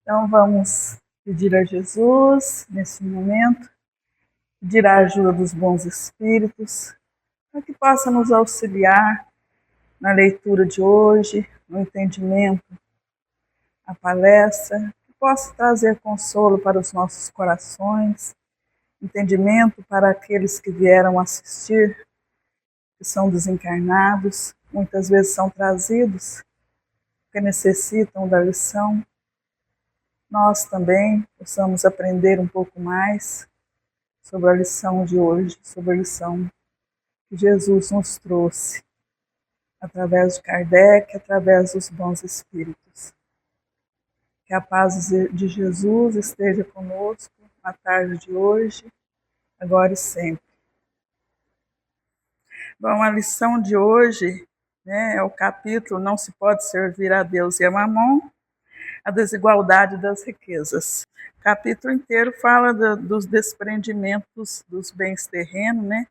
Então vamos pedir a Jesus, nesse momento, pedir a ajuda dos bons espíritos, para que possa nos auxiliar na leitura de hoje, no entendimento, a palestra, que possa trazer consolo para os nossos corações, entendimento para aqueles que vieram assistir, que são desencarnados, muitas vezes são trazidos, porque necessitam da lição. Nós também possamos aprender um pouco mais sobre a lição de hoje, sobre a lição que Jesus nos trouxe, através de Kardec, através dos bons espíritos. Que a paz de Jesus esteja conosco na tarde de hoje, agora e sempre. Bom, a lição de hoje, é o capítulo Não se pode servir a Deus e a Mamon, a desigualdade das riquezas. O capítulo inteiro fala dos desprendimentos dos bens terrenos,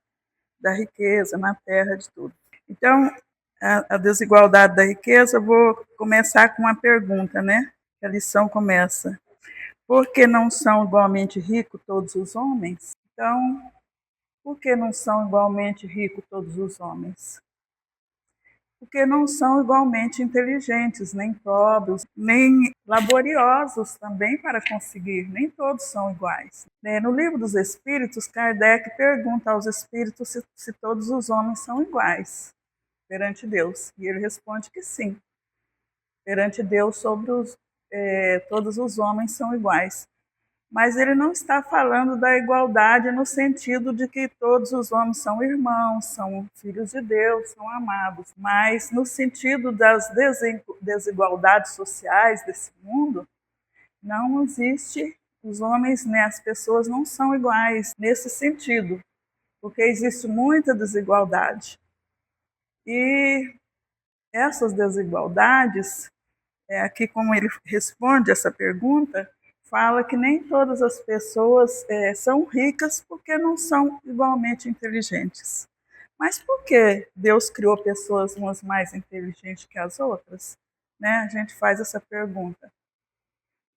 da riqueza, na terra, de tudo. Então, a desigualdade da riqueza, eu vou começar com uma pergunta, A lição começa: por que não são igualmente ricos todos os homens? Então, por que não são igualmente ricos todos os homens? Porque não são igualmente inteligentes, nem próprios, nem laboriosos também para conseguir, nem todos são iguais. No Livro dos Espíritos, Kardec pergunta aos espíritos se todos os homens são iguais perante Deus, e ele responde que sim. Perante Deus, todos os homens são iguais. Mas ele não está falando da igualdade no sentido de que todos os homens são irmãos, são filhos de Deus, são amados, mas no sentido das desigualdades sociais desse mundo, não existe, os homens, as pessoas não são iguais nesse sentido, porque existe muita desigualdade. E essas desigualdades, aqui como ele responde essa pergunta, fala que nem todas as pessoas são ricas porque não são igualmente inteligentes. Mas por que Deus criou pessoas umas mais inteligentes que as outras? A gente faz essa pergunta.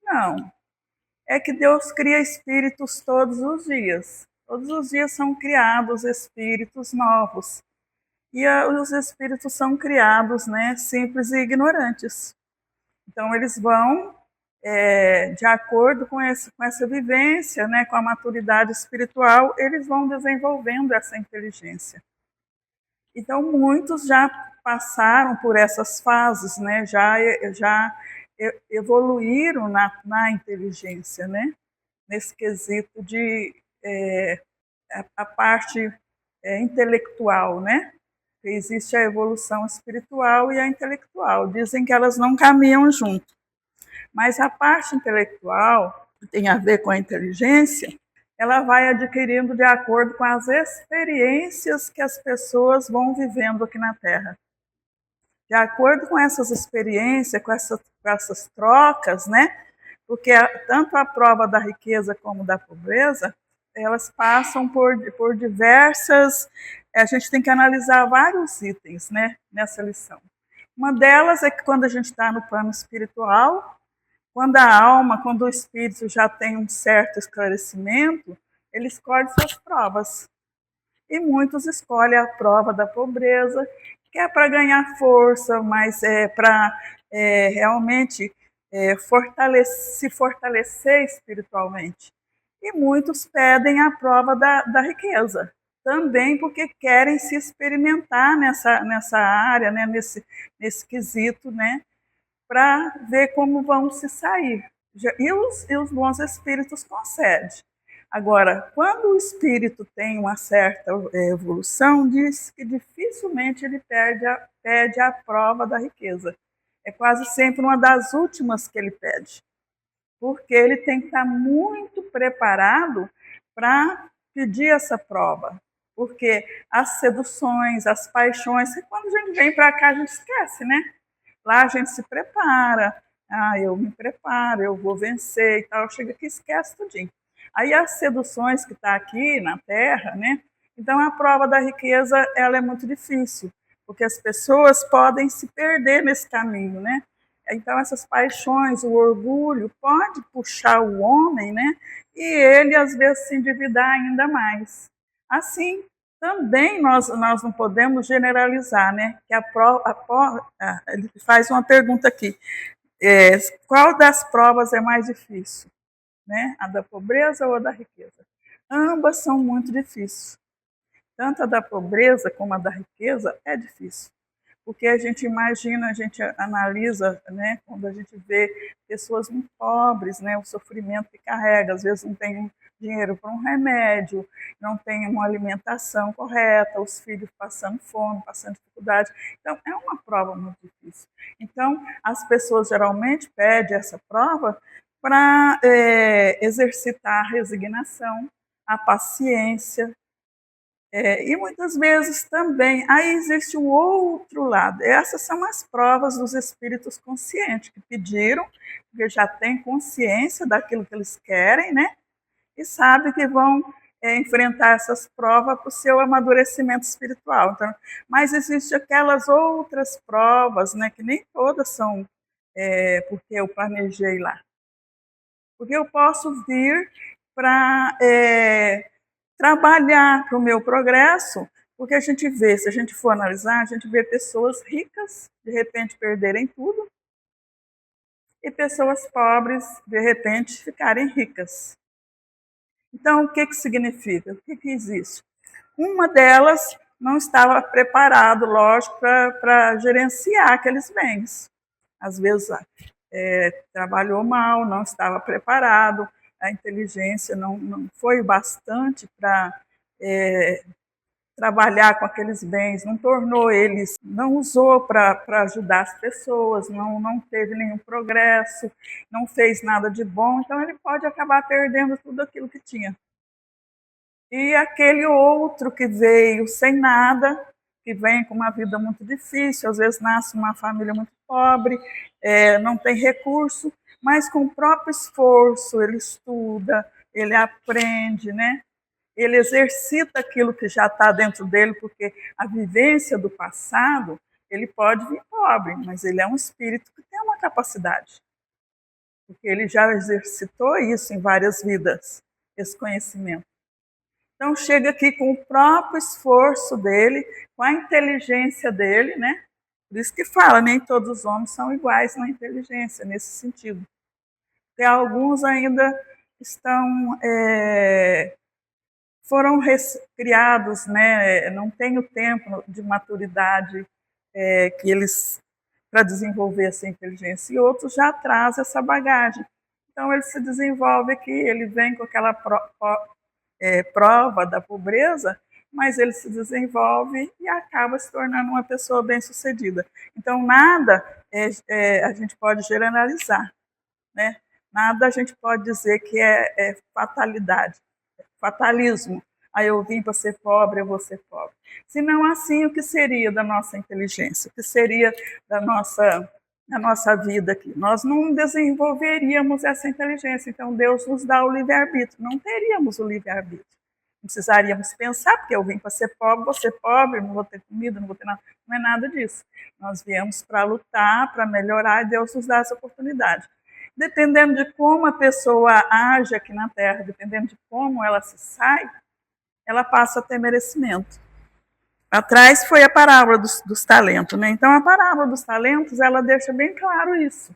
Não, é que Deus cria espíritos todos os dias. Todos os dias são criados espíritos novos. E os espíritos são criados, simples e ignorantes. Então eles vão de acordo com essa vivência, com a maturidade espiritual, eles vão desenvolvendo essa inteligência. Então, muitos já passaram por essas fases, já evoluíram na inteligência, nesse quesito de a parte intelectual, Existe a evolução espiritual e a intelectual. Dizem que elas não caminham junto. Mas a parte intelectual, que tem a ver com a inteligência, ela vai adquirindo de acordo com as experiências que as pessoas vão vivendo aqui na Terra. De acordo com essas experiências, com essas trocas, porque tanto a prova da riqueza como da pobreza, elas passam por diversas... A gente tem que analisar vários itens, nessa lição. Uma delas é que quando a gente está no plano espiritual, quando a alma, quando o espírito já tem um certo esclarecimento, ele escolhe suas provas. E muitos escolhem a prova da pobreza, que é para ganhar força, mas para realmente se fortalecer espiritualmente. E muitos pedem a prova da riqueza, também porque querem se experimentar nessa área, nesse quesito, para ver como vão se sair. E os bons espíritos concedem. Agora, quando o espírito tem uma certa evolução, diz que dificilmente ele pede a prova da riqueza. É quase sempre uma das últimas que ele pede. Porque ele tem que estar muito preparado para pedir essa prova. Porque as seduções, as paixões, quando a gente vem para cá, a gente esquece, Lá a gente se prepara, eu me preparo, eu vou vencer e tal, chega aqui e esquece tudinho. Aí as seduções que está aqui na Terra, Então a prova da riqueza ela é muito difícil, porque as pessoas podem se perder nesse caminho, Então, essas paixões, o orgulho, pode puxar o homem, né? E ele, às vezes, se endividar ainda mais. Assim, também nós não podemos generalizar, né? Que ele faz uma pergunta aqui. Qual das provas é mais difícil? Né? A da pobreza ou a da riqueza? Ambas são muito difíceis. Tanto a da pobreza como a da riqueza é difícil. Porque a gente imagina, a gente analisa, né, quando a gente vê pessoas muito pobres, né, o sofrimento que carrega, às vezes não tem dinheiro para um remédio, não tem uma alimentação correta, os filhos passando fome, passando dificuldade. Então, é uma prova muito difícil. Então, as pessoas geralmente pedem essa prova para exercitar a resignação, a paciência, e muitas vezes também, aí existe um outro lado. Essas são as provas dos espíritos conscientes, que pediram, porque já têm consciência daquilo que eles querem, né? E sabem que vão enfrentar essas provas para o seu amadurecimento espiritual. Então, mas existem aquelas outras provas, né, que nem todas são porque eu planejei lá. Porque eu posso vir para trabalhar para o meu progresso, porque a gente vê, se a gente for analisar, a gente vê pessoas ricas, de repente perderem tudo, e pessoas pobres, de repente ficarem ricas. Então, o que significa? O que existe? Uma delas não estava preparado, lógico, para gerenciar aqueles bens. Às vezes trabalhou mal, não estava preparado, a inteligência não foi bastante para trabalhar com aqueles bens, não tornou eles, não usou para ajudar as pessoas, não teve nenhum progresso, não fez nada de bom, então ele pode acabar perdendo tudo aquilo que tinha. E aquele outro que veio sem nada, que vem com uma vida muito difícil, às vezes nasce uma família muito pobre, não tem recurso, mas com o próprio esforço ele estuda, ele aprende, né? Ele exercita aquilo que já está dentro dele, porque a vivência do passado, ele pode vir pobre, mas ele é um espírito que tem uma capacidade, porque ele já exercitou isso em várias vidas, esse conhecimento. Então chega aqui com o próprio esforço dele, com a inteligência dele, né? Por isso que fala, nem todos os homens são iguais na inteligência, nesse sentido. Porque alguns ainda estão foram criados, né? Não tem o tempo de maturidade que eles para desenvolver essa inteligência, e outros já trazem essa bagagem. Então ele se desenvolve aqui, ele vem com aquela prova da pobreza, mas ele se desenvolve e acaba se tornando uma pessoa bem-sucedida. Então nada a gente pode generalizar, né? Nada a gente pode dizer que é fatalidade, fatalismo. Aí eu vim para ser pobre, eu vou ser pobre. Se não assim, o que seria da nossa inteligência? O que seria da nossa vida aqui? Nós não desenvolveríamos essa inteligência. Então Deus nos dá o livre-arbítrio. Não teríamos o livre-arbítrio. Precisaríamos pensar, porque eu vim para ser pobre, vou ser pobre, não vou ter comida, não vou ter nada. Não é nada disso. Nós viemos para lutar, para melhorar, e Deus nos dá essa oportunidade. Dependendo de como a pessoa age aqui na Terra, dependendo de como ela se sai, ela passa a ter merecimento. Atrás foi a parábola dos talentos, né? Então a parábola dos talentos, ela deixa bem claro isso.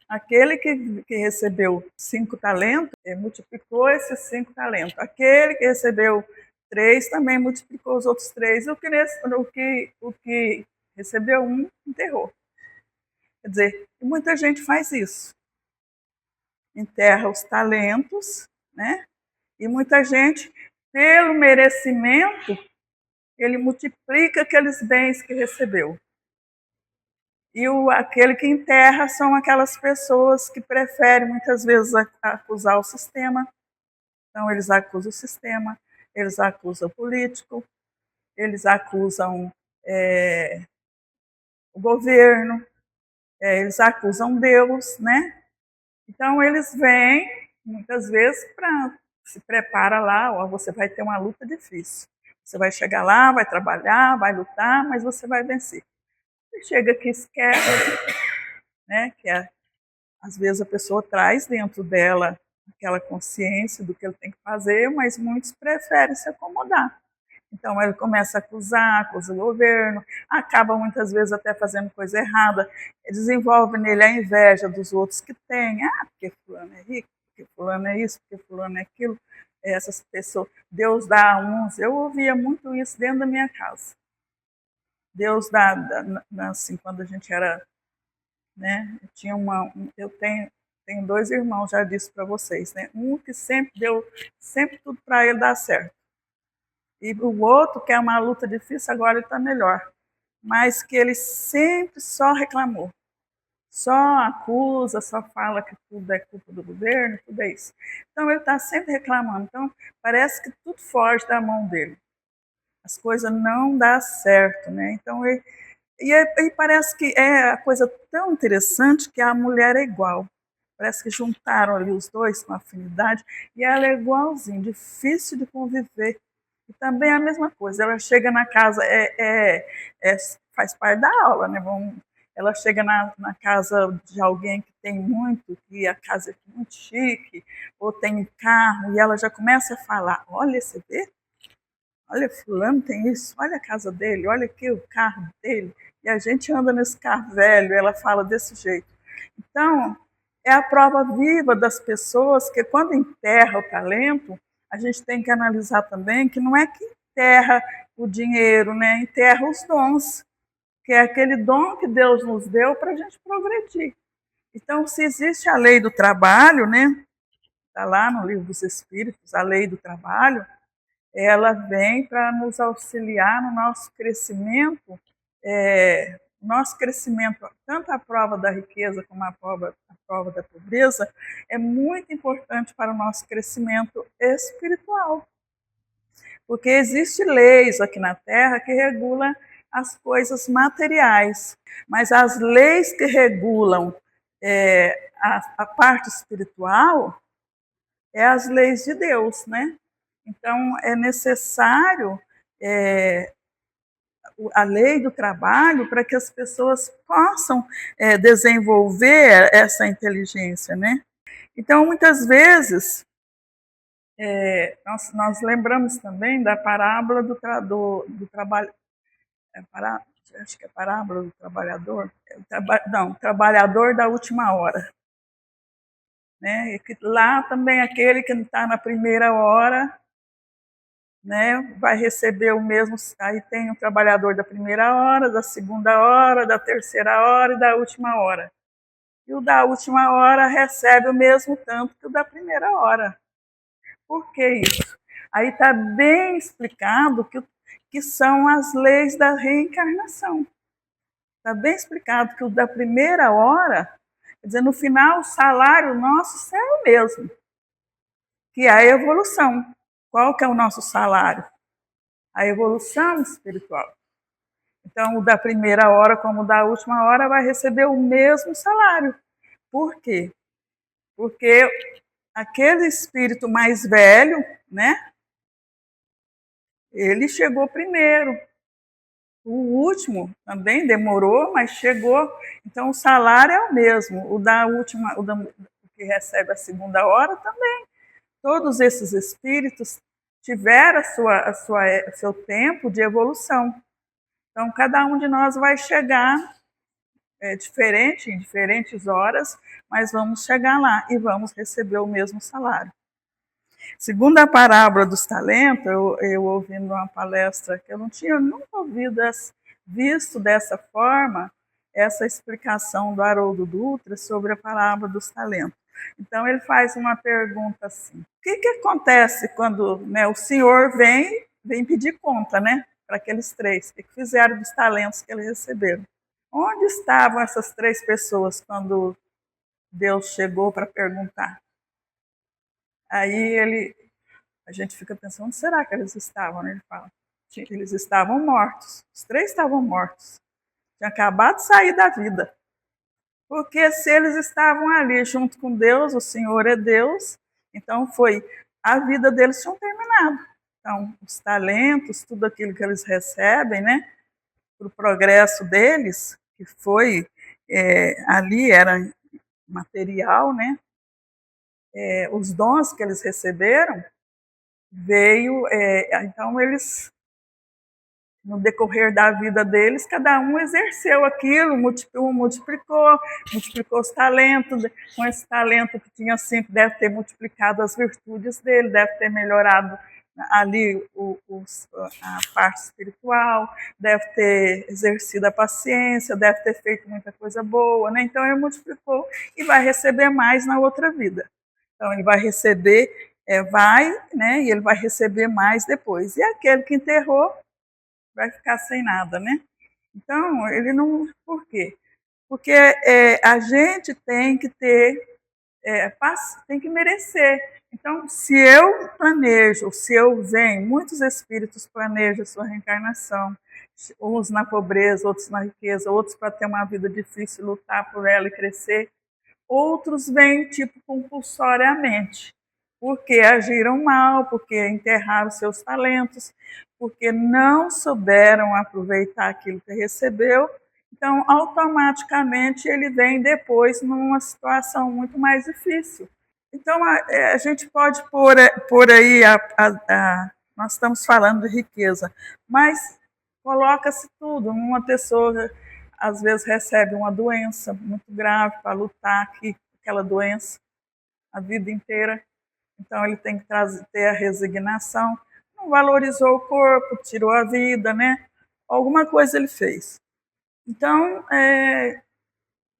Aquele que recebeu 5 talentos, multiplicou esses 5 talentos. Aquele que recebeu 3 também multiplicou os outros 3. O que recebeu 1, enterrou. Quer dizer, muita gente faz isso. Enterra os talentos, né? E muita gente, pelo merecimento, ele multiplica aqueles bens que recebeu. E aquele que enterra são aquelas pessoas que preferem muitas vezes acusar o sistema. Então eles acusam o sistema, eles acusam o político, eles acusam o governo, eles acusam Deus, né? Então eles vêm muitas vezes para se prepara lá, ó, você vai ter uma luta difícil. Você vai chegar lá, vai trabalhar, vai lutar, mas você vai vencer. Você chega aqui, esquece, né? Às vezes a pessoa traz dentro dela aquela consciência do que ele tem que fazer, mas muitos preferem se acomodar. Então ele começa a acusar, acusa o governo, acaba muitas vezes até fazendo coisa errada, desenvolve nele a inveja dos outros que têm, porque fulano é rico, porque fulano é isso, porque fulano é aquilo, essas pessoas, Deus dá a uns, eu ouvia muito isso dentro da minha casa. Deus dá assim, quando a gente era, né, eu tenho dois irmãos, já disse para vocês, né, um que sempre deu, sempre tudo para ele dar certo. E o outro, que é uma luta difícil, agora ele está melhor. Mas que ele sempre só reclamou. Só acusa, só fala que tudo é culpa do governo, tudo é isso. Então ele está sempre reclamando. Então parece que tudo foge da mão dele. As coisas não dão certo, né? Então e parece que é a coisa tão interessante que a mulher é igual. Parece que juntaram ali os dois com afinidade e ela é igualzinha, difícil de conviver. E também é a mesma coisa, ela chega na casa, faz parte da aula, né? Ela chega na casa de alguém que tem muito, que a casa é muito chique, ou tem um carro, e ela já começa a falar, olha, você vê? Olha, fulano tem isso, olha a casa dele, olha aqui o carro dele. E a gente anda nesse carro velho, ela fala desse jeito. Então, é a prova viva das pessoas que quando enterra o talento, a gente tem que analisar também que não é que enterra o dinheiro, né? Enterra os dons, que é aquele dom que Deus nos deu para a gente progredir. Então, se existe a lei do trabalho, né? Está lá no Livro dos Espíritos, a lei do trabalho, ela vem para nos auxiliar no nosso crescimento, tanto a prova da riqueza como a prova da pobreza, é muito importante para o nosso crescimento espiritual. Porque existem leis aqui na Terra que regulam as coisas materiais, mas as leis que regulam a parte espiritual é as leis de Deus, né? Então, é necessário a lei do trabalho para que as pessoas possam desenvolver essa inteligência, né? Então, muitas vezes, nós lembramos também da parábola do trabalho, acho que é a parábola do trabalhador, trabalhador da última hora. Né? E que lá também aquele que está na primeira hora, né, vai receber o mesmo. Aí tem o trabalhador da primeira hora, da segunda hora, da terceira hora e da última hora. E o da última hora recebe o mesmo tanto que o da primeira hora. Por que isso? Aí está bem explicado que são as leis da reencarnação. Está bem explicado que o da primeira hora, quer dizer, no final o salário nosso é o mesmo, que é a evolução. Qual que é o nosso salário? A evolução espiritual. Então, o da primeira hora como o da última hora vai receber o mesmo salário. Por quê? Porque aquele espírito mais velho, né? Ele chegou primeiro. O último também demorou, mas chegou. Então, o salário é o mesmo. O que recebe a segunda hora também. Todos esses espíritos tiveram seu tempo de evolução. Então, cada um de nós vai chegar diferente, em diferentes horas, mas vamos chegar lá e vamos receber o mesmo salário. Segundo a parábola dos talentos, eu ouvindo uma palestra que eu não tinha nunca visto dessa forma, essa explicação do Haroldo Dutra sobre a parábola dos talentos. Então, ele faz uma pergunta assim: o que acontece quando, né, o senhor vem pedir conta, né, para aqueles três? O que fizeram dos talentos que eles receberam? Onde estavam essas três pessoas quando Deus chegou para perguntar? Aí a gente fica pensando, onde será que eles estavam? Ele fala, eles estavam mortos. Os três estavam mortos. Tinham acabado de sair da vida. Porque se eles estavam ali junto com Deus, o Senhor é Deus, então a vida deles tinha terminado. Então, os talentos, tudo aquilo que eles recebem, né, para o progresso deles, que foi ali era material, né? Os dons que eles receberam veio, então eles, no decorrer da vida deles, cada um exerceu aquilo, multiplicou os talentos. Com esse talento que tinha cinco, deve ter multiplicado as virtudes dele, deve ter melhorado ali a parte espiritual, deve ter exercido a paciência, deve ter feito muita coisa boa, né? Então ele multiplicou e vai receber mais na outra vida. Então ele vai receber, né? E ele vai receber mais depois. E aquele que enterrou vai ficar sem nada, né? Então, ele não. Por quê? Porque a gente tem que ter, tem que merecer. Então, se eu planejo, se eu venho, muitos espíritos planejam a sua reencarnação, uns na pobreza, outros na riqueza, outros para ter uma vida difícil, lutar por ela e crescer. Outros vêm, tipo, compulsoriamente, porque agiram mal, porque enterraram seus talentos, porque não souberam aproveitar aquilo que recebeu. Então, automaticamente, ele vem depois numa situação muito mais difícil. Então, a gente pode pôr aí, nós estamos falando de riqueza, mas coloca-se tudo. Uma pessoa, às vezes, recebe uma doença muito grave para lutar aqui, aquela doença a vida inteira. Então, ele tem que ter a resignação. Não valorizou o corpo, tirou a vida, né? Alguma coisa ele fez. Então,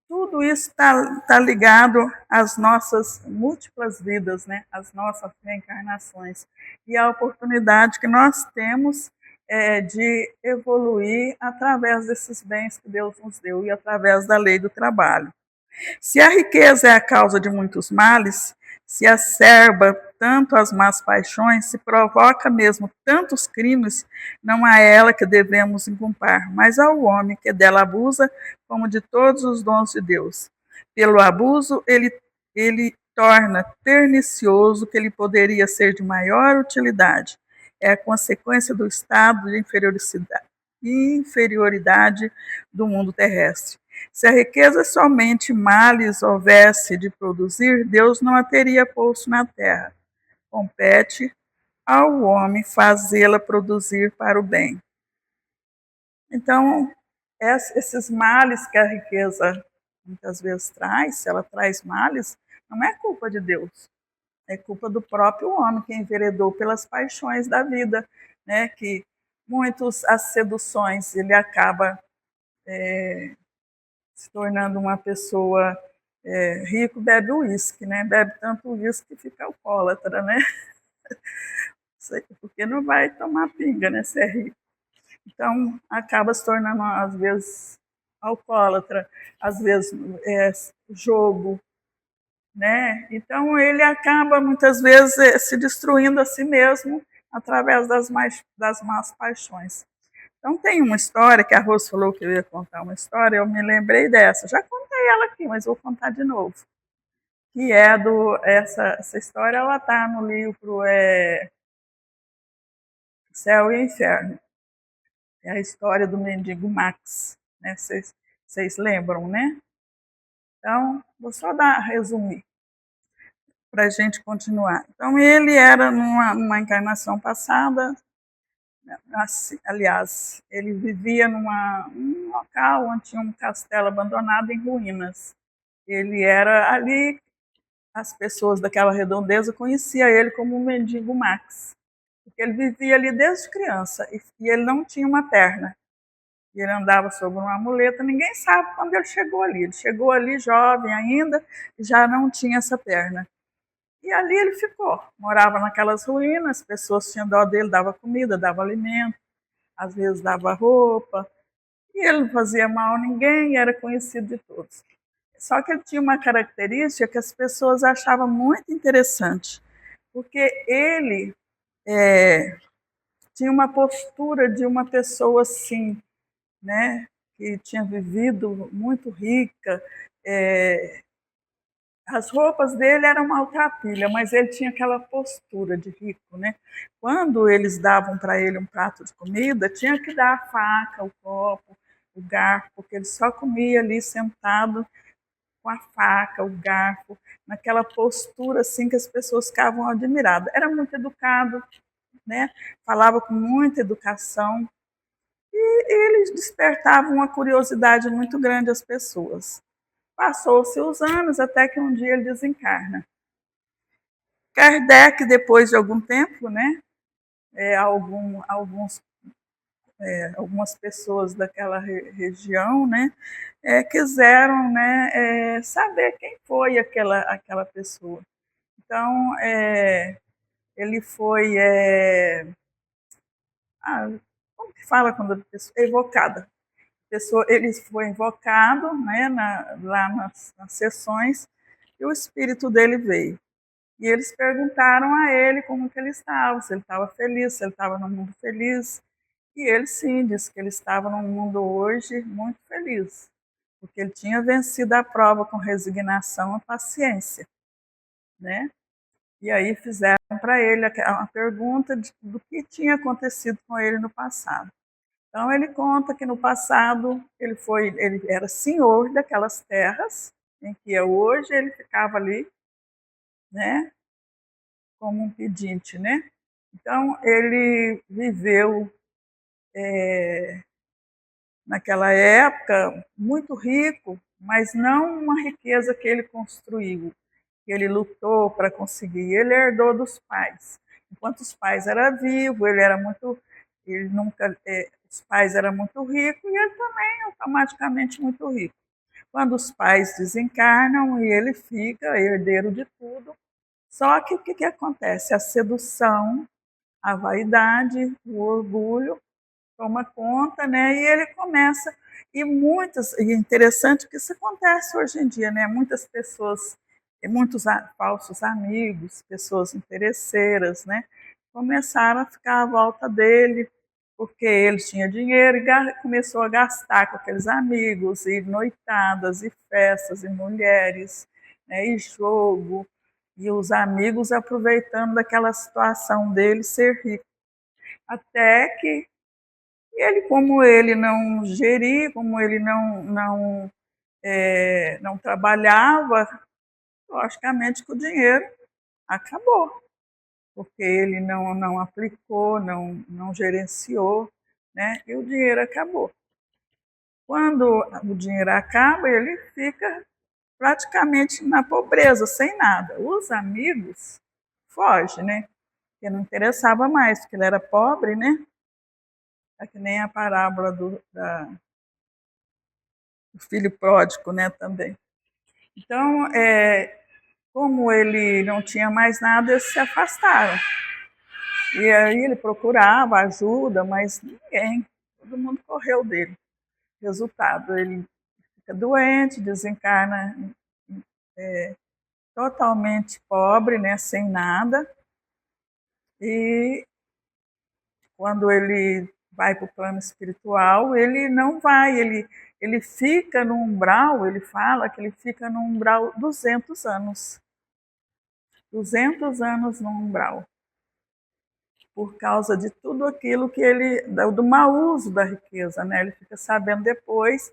tudo isso está ligado às nossas múltiplas vidas, né? Às nossas reencarnações. E a oportunidade que nós temos de evoluir através desses bens que Deus nos deu e através da lei do trabalho. Se a riqueza é a causa de muitos males, se acerba tanto as más paixões, se provoca mesmo tantos crimes, não a ela que devemos inculpar, mas ao homem que dela abusa, como de todos os dons de Deus. Pelo abuso, ele torna pernicioso o que lhe poderia ser de maior utilidade. É a consequência do estado de inferioridade do mundo terrestre. Se a riqueza somente males houvesse de produzir, Deus não a teria posto na terra. Compete ao homem fazê-la produzir para o bem. Então, esses males que a riqueza muitas vezes traz, se ela traz males, não é culpa de Deus. É culpa do próprio homem que enveredou pelas paixões da vida, né? Que as seduções, ele acaba se tornando uma pessoa rico, bebe uísque, né? Bebe tanto uísque que fica alcoólatra, né? Porque não vai tomar pinga, né? Se é rico. Então, acaba se tornando, às vezes, alcoólatra, às vezes jogo, né? Então, ele acaba, muitas vezes, se destruindo a si mesmo através das más paixões. Então, tem uma história, que a Rose falou que eu ia contar uma história, eu me lembrei dessa. Já contei ela aqui, mas vou contar de novo. Que é essa história, ela está no livro Céu e Inferno. É a história do mendigo Max. Né? Vocês lembram, né? Então, vou só resumir, para a gente continuar. Então, ele era numa encarnação passada. Aliás, ele vivia num local onde tinha um castelo abandonado em ruínas. Ele era ali, as pessoas daquela redondeza conheciam ele como o mendigo Max, porque ele vivia ali desde criança e ele não tinha uma perna. E ele andava sobre uma muleta, ninguém sabe quando ele chegou ali. Ele chegou ali jovem ainda e já não tinha essa perna. E ali ele ficou, morava naquelas ruínas, as pessoas tinham dó dele, dava comida, dava alimento, às vezes dava roupa, e ele não fazia mal a ninguém e era conhecido de todos. Só que ele tinha uma característica que as pessoas achavam muito interessante, porque ele tinha uma postura de uma pessoa assim, né, que tinha vivido muito rica. As roupas dele eram maltrapilha, mas ele tinha aquela postura de rico, né? Quando eles davam para ele um prato de comida, tinha que dar a faca, o copo, o garfo, porque ele só comia ali sentado com a faca, o garfo, naquela postura assim que as pessoas ficavam admiradas. Era muito educado, né? Falava com muita educação e ele despertava uma curiosidade muito grande às pessoas. Passou-se os anos até que um dia ele desencarna. Kardec, depois de algum tempo, né, alguns algumas pessoas daquela região, né, quiseram, né, saber quem foi aquela pessoa. Então, ele foi, como que fala quando a pessoa é evocada? Ele foi invocado, né, lá nas sessões, e o espírito dele veio. E eles perguntaram a ele como que ele estava, se ele estava feliz, se ele estava no mundo feliz. E ele sim disse que ele estava num mundo hoje muito feliz, porque ele tinha vencido a prova com resignação e paciência, né? E aí fizeram para ele uma pergunta do que tinha acontecido com ele no passado. Então ele conta que no passado ele era senhor daquelas terras em que é hoje, ele ficava ali, né, como um pedinte, né? Então ele viveu naquela época muito rico, mas não uma riqueza que ele construiu, que ele lutou para conseguir. Ele herdou dos pais. Enquanto os pais eram vivos, ele nunca, os pais eram muito ricos e ele também automaticamente muito rico. Quando os pais desencarnam e ele fica herdeiro de tudo, só que o que acontece? A sedução, a vaidade, o orgulho toma conta, né? E ele começa e é interessante que isso acontece hoje em dia, né? Muitas pessoas, muitos falsos amigos, pessoas interesseiras, né? Começaram a ficar à volta dele porque ele tinha dinheiro e começou a gastar com aqueles amigos, e noitadas, e festas, e mulheres, né? E jogo, e os amigos aproveitando daquela situação dele ser rico. Até que ele, como ele não geria, como ele não trabalhava, logicamente que o dinheiro acabou, porque ele não aplicou, não gerenciou, né? E o dinheiro acabou. Quando o dinheiro acaba, ele fica praticamente na pobreza, sem nada. Os amigos fogem, né? Porque não interessava mais, porque ele era pobre, né? É que nem a parábola do filho pródigo, né, também. Então, como ele não tinha mais nada, eles se afastaram. E aí ele procurava ajuda, mas ninguém, todo mundo correu dele. Resultado, ele fica doente, desencarna totalmente pobre, né, sem nada. E quando ele vai para o plano espiritual, ele não vai, ele fica no umbral, ele fala que ele fica no umbral 200 anos. 200 anos no umbral, por causa de tudo aquilo que do mau uso da riqueza, né? Ele fica sabendo depois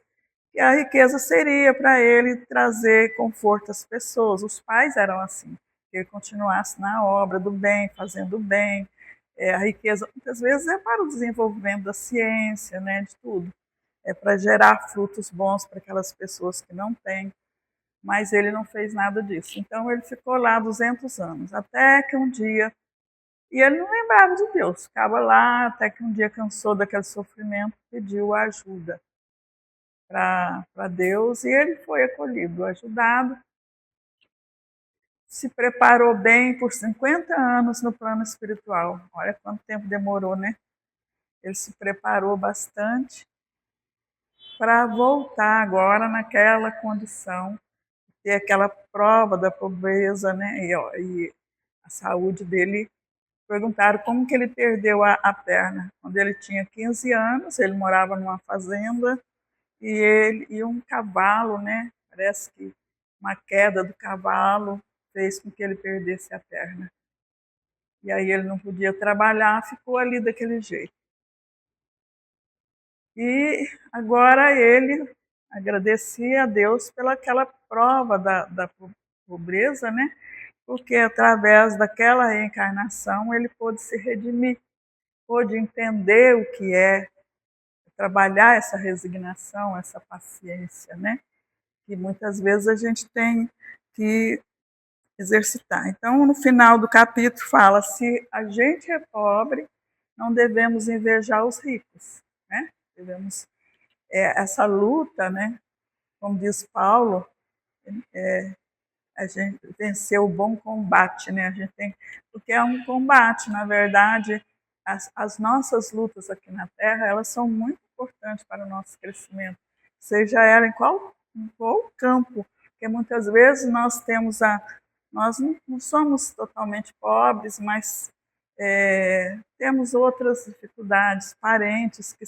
que a riqueza seria para ele trazer conforto às pessoas. Os pais eram assim, que ele continuasse na obra do bem, fazendo bem. A riqueza muitas vezes é para o desenvolvimento da ciência, né? De tudo. É para gerar frutos bons para aquelas pessoas que não têm. Mas ele não fez nada disso. Então ele ficou lá 200 anos, até que um dia. E ele não lembrava de Deus, ficava lá até que um dia cansou daquele sofrimento, pediu ajuda para Deus e ele foi acolhido, ajudado. Se preparou bem por 50 anos no plano espiritual. Olha quanto tempo demorou, né? Ele se preparou bastante para voltar agora naquela condição, ter aquela prova da pobreza, né? E a saúde dele. Perguntaram como que ele perdeu a perna. Quando ele tinha 15 anos, ele morava numa fazenda e um cavalo, né? Parece que uma queda do cavalo fez com que ele perdesse a perna. E aí ele não podia trabalhar, ficou ali daquele jeito. E agora ele agradecia a Deus pela aquela prova da pobreza, né? Porque através daquela reencarnação ele pôde se redimir, pôde entender o que é trabalhar essa resignação, essa paciência, né? Que muitas vezes a gente tem que exercitar. Então, no final do capítulo fala: se a gente é pobre, não devemos invejar os ricos, né? Devemos essa luta, né? Como diz Paulo, a gente vencer o bom combate, né? A gente tem, porque é um combate, na verdade, as nossas lutas aqui na Terra, elas são muito importantes para o nosso crescimento, seja ela em qual campo, porque muitas vezes nós não somos totalmente pobres, mas temos outras dificuldades, parentes que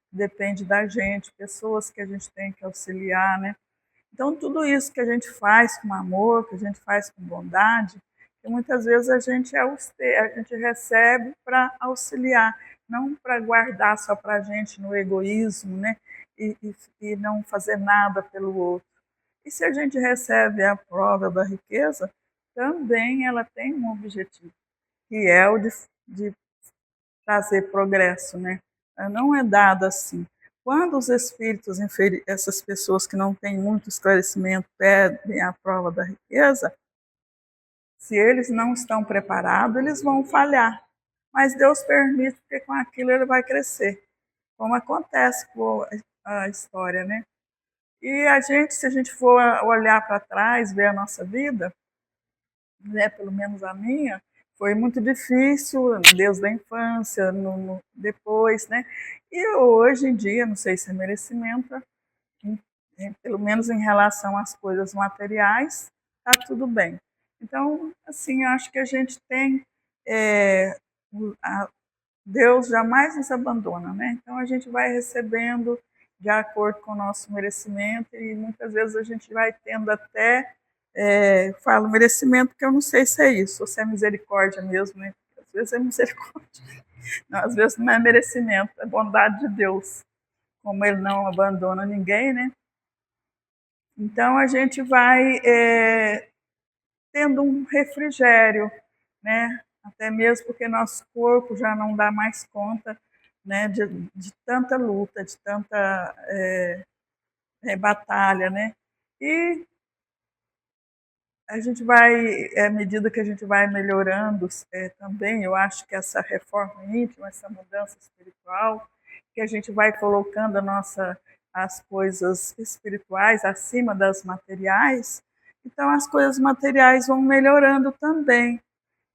depende da gente, pessoas que a gente tem que auxiliar, né? Então, tudo isso que a gente faz com amor, que a gente faz com bondade, que muitas vezes a gente recebe para auxiliar, não para guardar só para a gente no egoísmo, né? E não fazer nada pelo outro. E se a gente recebe a prova da riqueza, também ela tem um objetivo, que é o de trazer progresso, né? Não é dado assim. Quando os espíritos essas pessoas que não têm muito esclarecimento, pedem a prova da riqueza, se eles não estão preparados, eles vão falhar. Mas Deus permite, porque com aquilo ele vai crescer, como acontece com a história, né? E se a gente for olhar para trás, ver a nossa vida, né, pelo menos a minha, foi muito difícil, desde a infância, depois, né? E hoje em dia, não sei se é merecimento, pelo menos em relação às coisas materiais, está tudo bem. Então, assim, eu acho que a gente tem. É, Deus jamais nos abandona, né? Então a gente vai recebendo de acordo com o nosso merecimento e muitas vezes a gente vai tendo até, falo merecimento, porque eu não sei se é isso, ou se é misericórdia mesmo, né? Às vezes é misericórdia, não, às vezes não é merecimento, é bondade de Deus, como Ele não abandona ninguém, né? Então a gente vai tendo um refrigério, né? Até mesmo porque nosso corpo já não dá mais conta, né? De tanta luta, de tanta batalha, né? E a gente vai, à medida que a gente vai melhorando também, eu acho que essa reforma íntima, essa mudança espiritual, que a gente vai colocando as coisas espirituais acima das materiais, então as coisas materiais vão melhorando também.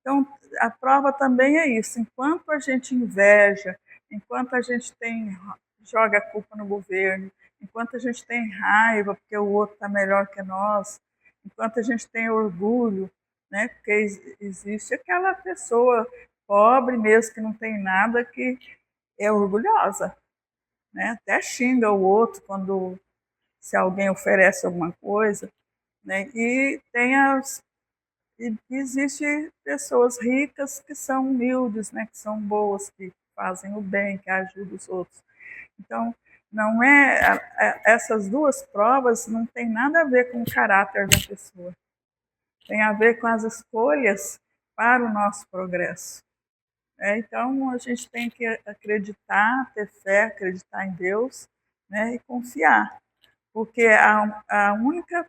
Então, a prova também é isso. Enquanto a gente inveja, enquanto a gente joga a culpa no governo, enquanto a gente tem raiva porque o outro está melhor que nós, enquanto a gente tem orgulho, né? Porque existe aquela pessoa pobre mesmo que não tem nada que é orgulhosa, né? Até xinga o outro se alguém oferece alguma coisa, né? E existe pessoas ricas que são humildes, né, que são boas, que fazem o bem, que ajudam os outros. Então, não essas duas provas não tem nada a ver com o caráter da pessoa. Tem a ver com as escolhas para o nosso progresso. Então, a gente tem que acreditar, ter fé, acreditar em Deus, né, e confiar. Porque a única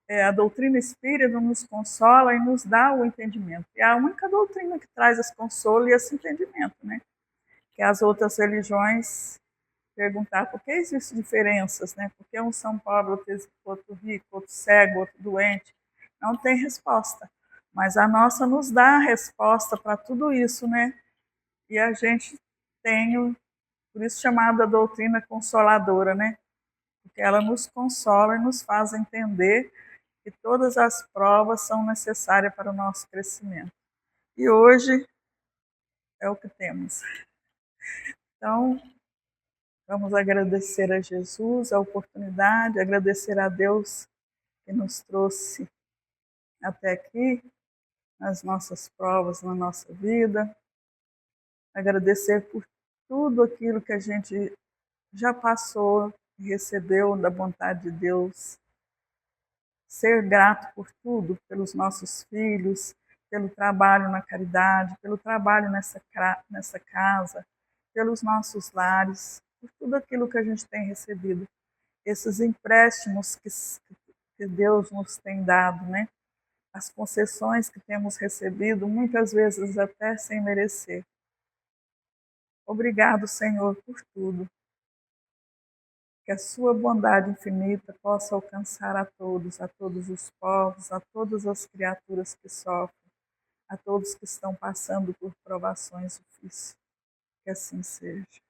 a doutrina espírita nos consola e nos dá o entendimento. É a única doutrina que traz esse consolo e esse entendimento, né? Que as outras religiões perguntar por que existem diferenças, né? Por que uns são pobres, outro rico, outro cego, outro doente? Não tem resposta. Mas a nossa nos dá a resposta para tudo isso, né? E a gente tem, por isso chamada doutrina consoladora, né? Porque ela nos consola e nos faz entender que todas as provas são necessárias para o nosso crescimento. E hoje é o que temos. Então, vamos agradecer a Jesus a oportunidade, agradecer a Deus que nos trouxe até aqui, nas nossas provas, na nossa vida, agradecer por tudo aquilo que a gente já passou e recebeu da vontade de Deus. Ser grato por tudo, pelos nossos filhos, pelo trabalho na caridade, pelo trabalho nessa casa, pelos nossos lares, por tudo aquilo que a gente tem recebido. Esses empréstimos que Deus nos tem dado, né? As concessões que temos recebido, muitas vezes até sem merecer. Obrigado, Senhor, por tudo. Que a sua bondade infinita possa alcançar a todos os povos, a todas as criaturas que sofrem, a todos que estão passando por provações difíceis. Que assim seja.